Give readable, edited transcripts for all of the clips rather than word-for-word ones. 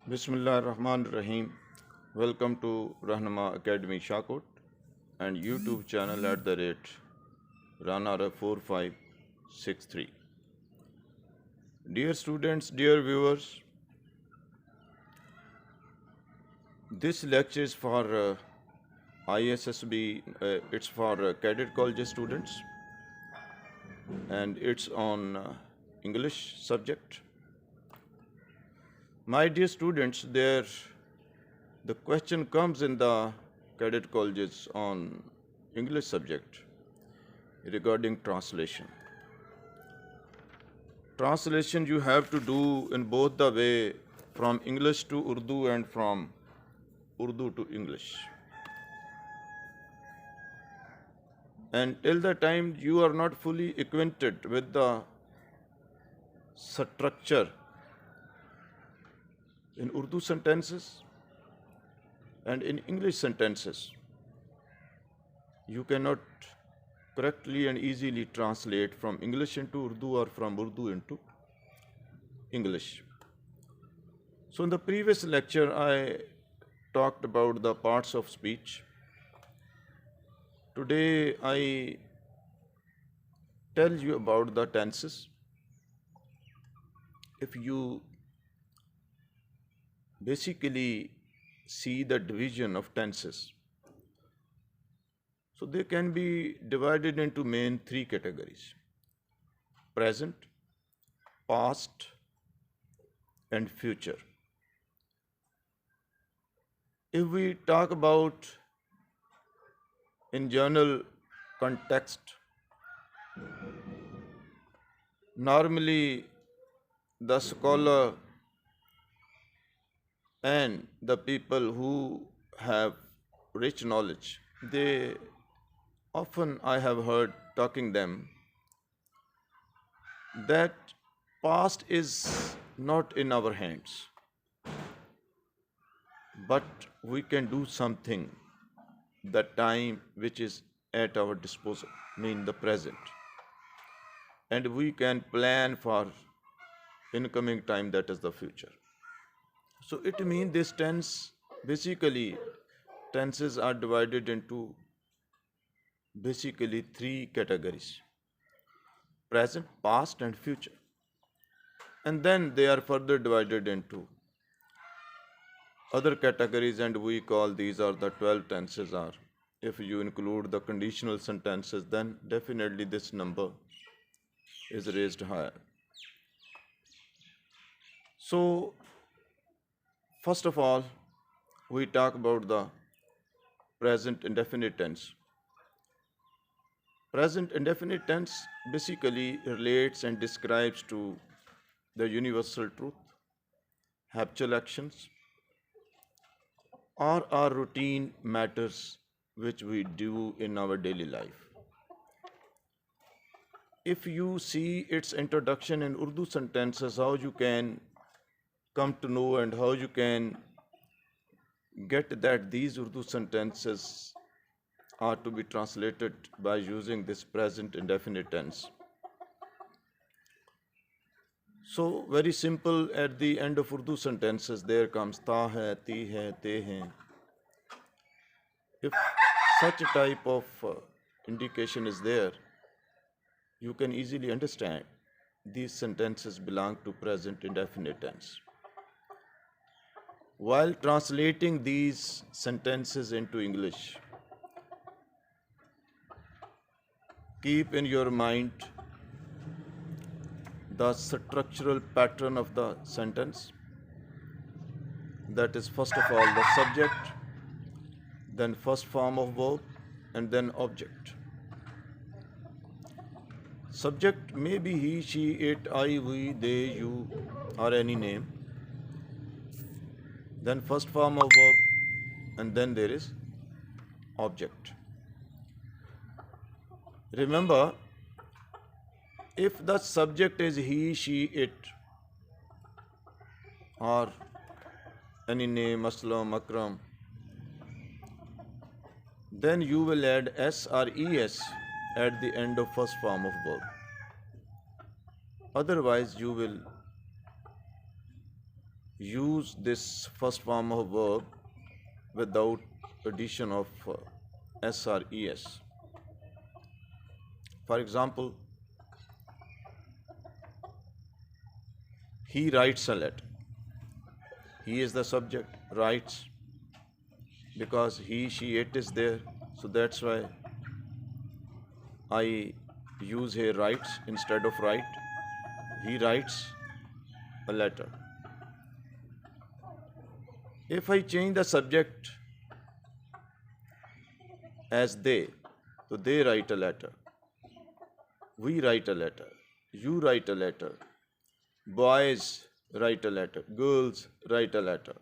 Bismillah Rahman Rahim. Welcome to Rahnama Academy Shakot and YouTube channel at the rate Ranara4563. Dear students, dear viewers, this lecture is for ISSB, it's for Cadet Colleges students and it's on English subject. My dear students, the question comes in the Cadet Colleges on English subject regarding translation. Translation you have to do in both the way from English to Urdu and from Urdu to English. And till the time you are not fully acquainted with the structure in Urdu sentences and in English sentences, you cannot correctly and easily translate from English into Urdu or from Urdu into English. So in the previous lecture, I talked about the parts of speech. Today, I tell you about the tenses. If you basically see the division of tenses, so they can be divided into main three categories: present, past, and future. If we talk about in general context, normally the scholar and the people who have rich knowledge, they often I have heard talking them that past is not in our hands, but we can do something the time which is at our disposal, mean the present, and we can plan for incoming time, that is the future. So it means this tense, basically tenses are divided into basically three categories: present, past, and future. And then they are further divided into other categories, and we call these are the 12 tenses. Are if you include the conditional sentences, then definitely this number is raised higher. So first of all, we talk about the present indefinite tense. Present indefinite tense basically relates and describes to the universal truth, habitual actions, or our routine matters which we do in our daily life. If you see its introduction in Urdu sentences, how you can come to know and how you can get that these Urdu sentences are to be translated by using this present indefinite tense. So very simple, at the end of Urdu sentences there comes ta hai, ti hai, te hain. If such a type of indication is there, you can easily understand these sentences belong to present indefinite tense. While translating these sentences into English, keep in your mind the structural pattern of the sentence. That is, first of all, the subject, then first form of verb, and then object. Subject may be he, she, it, I, we, they, you, or any name. Then first form of verb, and then there is object. Remember, if the subject is he, she, it, or any name, Aslam, Akram, then you will add s or es at the end of first form of verb. Otherwise, you will use this first form of verb without addition of s or es. For example, he writes a letter. He is the subject, writes, because he, she, it is there. So that's why I use here writes instead of write. He writes a letter. If I change the subject as they, so they write a letter. We write a letter. You write a letter. Boys write a letter. Girls write a letter.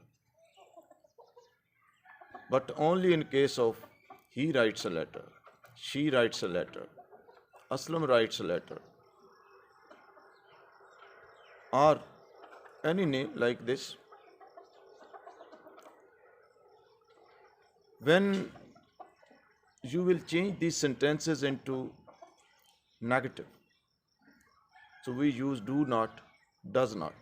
But only in case of he writes a letter, she writes a letter, Aslam writes a letter, or any name like this. When you will change these sentences into negative, so we use do not, does not.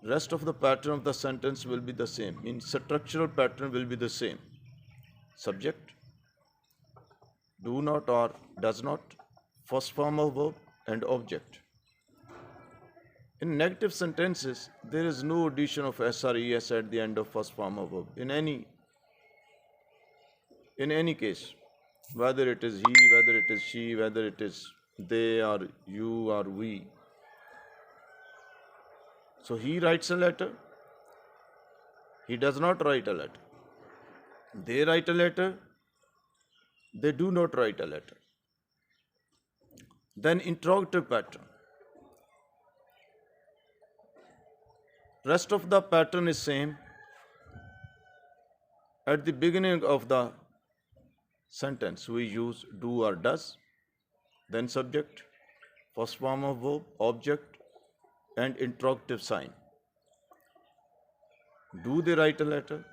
Rest of the pattern of the sentence will be the same. In structural pattern will be the same. Subject, do not or does not, first form of verb, and object. In negative sentences, there is no addition of s or es at the end of first form of verb. In any case, whether it is he, whether it is she, whether it is they or you or we. So he writes a letter. He does not write a letter. They write a letter. They do not write a letter. Then interrogative pattern. Rest of the pattern is same. At the beginning of the sentence, we use do or does, then subject, first form of verb, object, and interrogative sign. Do they write a letter?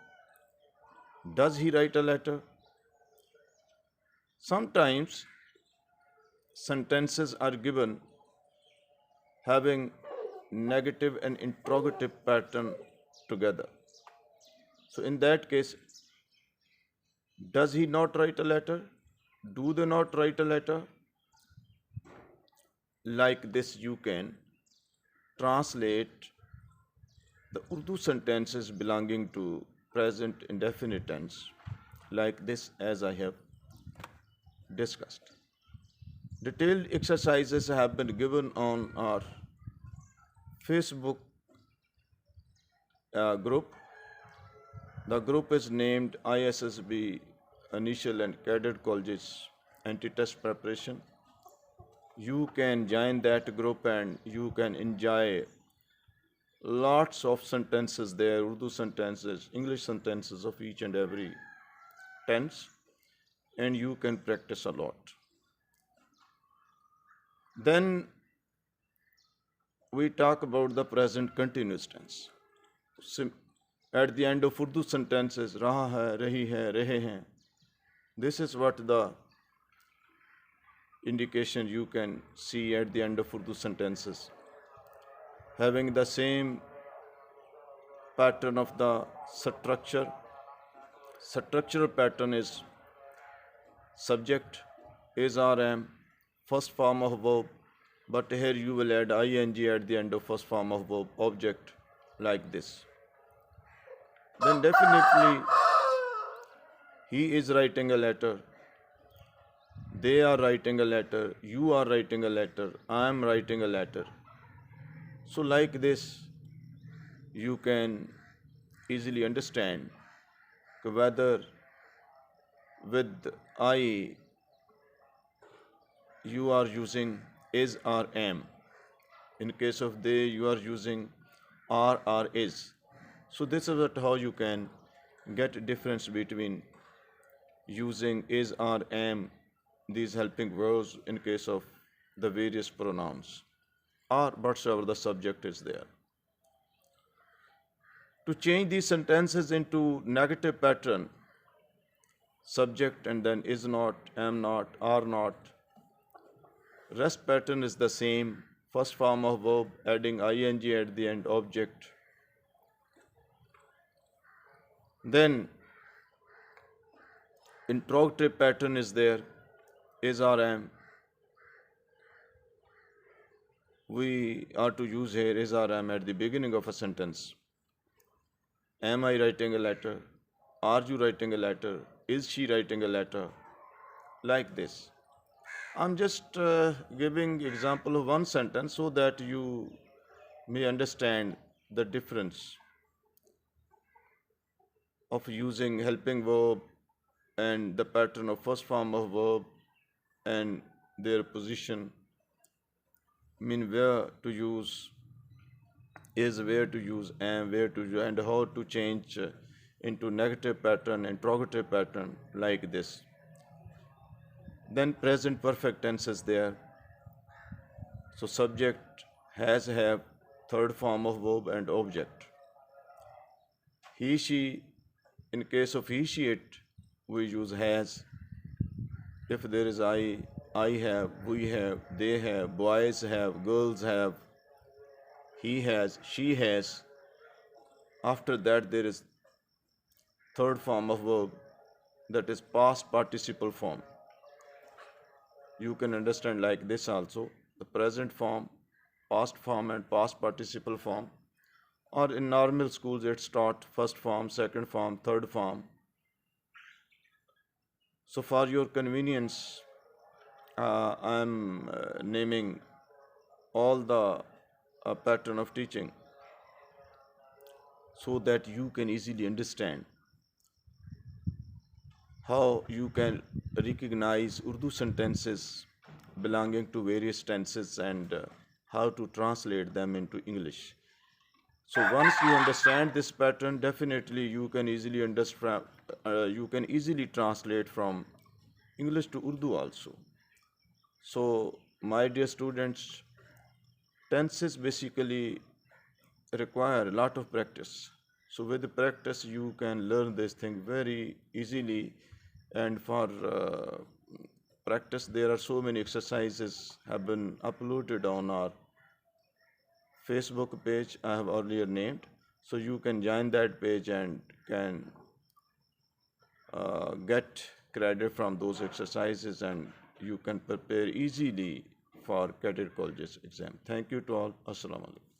Does he write a letter? Sometimes sentences are given having negative and interrogative pattern together. So in that case, does he not write a letter? Do they not write a letter? Like this, you can translate the Urdu sentences belonging to present indefinite tense like this, as I have discussed. Detailed exercises have been given on our Facebook group. The group is named ISSB Initial and Cadet Colleges Anti-Test Preparation. You can join that group and you can enjoy lots of sentences there, Urdu sentences, English sentences of each and every tense, and you can practice a lot. Then we talk about the present continuous tense. At the end of Urdu sentences, raha hai, rahi hai, rahe hain. This is what the indication you can see at the end of Urdu sentences. Having the same pattern of the structure. Structural pattern is subject, is or am, first form of verb, but here you will add ing at the end of first form of verb, object, like this. Then definitely he is writing a letter, they are writing a letter, you are writing a letter, I am writing a letter. So like this, you can easily understand whether with I you are using is or am. In case of they, you are using are or is. So this is how you can get difference between using is or am, these helping verbs in case of the various pronouns, or whatsoever the subject is there. To change these sentences into negative pattern, subject and then is not, am not, are not, rest pattern is the same, first form of verb, adding ing at the end, object. Then interrogative pattern is there, is or am. We are to use here is or am at the beginning of a sentence. Am I writing a letter? Are you writing a letter? Is she writing a letter? Like this. I'm just giving example of one sentence so that you may understand the difference of using helping verb and the pattern of first form of verb and their position, mean where to use is, where to use am, where to use, and how to change into negative pattern, interrogative pattern like this. Then present perfect tense is there. So subject, has, have, third form of verb and object. He, she, in case of he, she, it, we use has. If there is I have, we have, they have, boys have, girls have, he has, she has. After that, there is third form of verb, that is past participle form. You can understand like this also, the present form, past form and past participle form. Or in normal schools, it's taught first form, second form, third form. So for your convenience, I'm naming all the pattern of teaching so that you can easily understand how you can recognize Urdu sentences belonging to various tenses and how to translate them into English. So once you understand this pattern, definitely you can easily understand. You can easily translate from English to Urdu also. So my dear students, tenses basically require a lot of practice. So with the practice, you can learn this thing very easily. And for practice, there are so many exercises have been uploaded on our Facebook page I have earlier named. So you can join that page and can get credit from those exercises, and you can prepare easily for Cadet Colleges exam. Thank you to all. Assalamu alaikum.